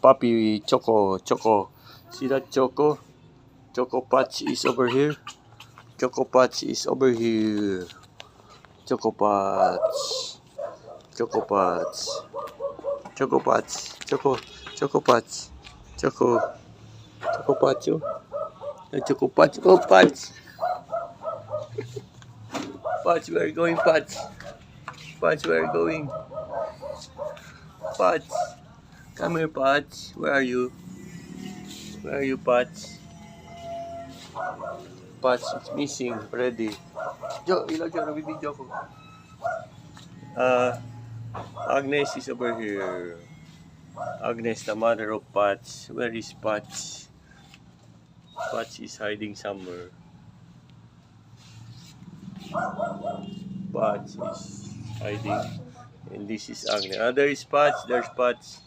puppy Choco. Choco. See that Choco? Choco Patch is over here. Choco Patch is over here. Choco Patch. Choco Patch. Choco Patch. Choco. Choco Patch. Choco. Choco Patch. Choco Patch. Oh, Patch. Patch, where are you going, Patch? Patch, where are you going? Patch. Come here, Patch. Where are you? Where are you, Patch? Patch is missing already. Jo, ilaw dyan. Nabibidyo ko. Agnes is over here. Agnes, the mother of Patch. Where is Patch? Patch is hiding somewhere. Patch is hiding. And this is Agnes. There is Patch. There's Patch.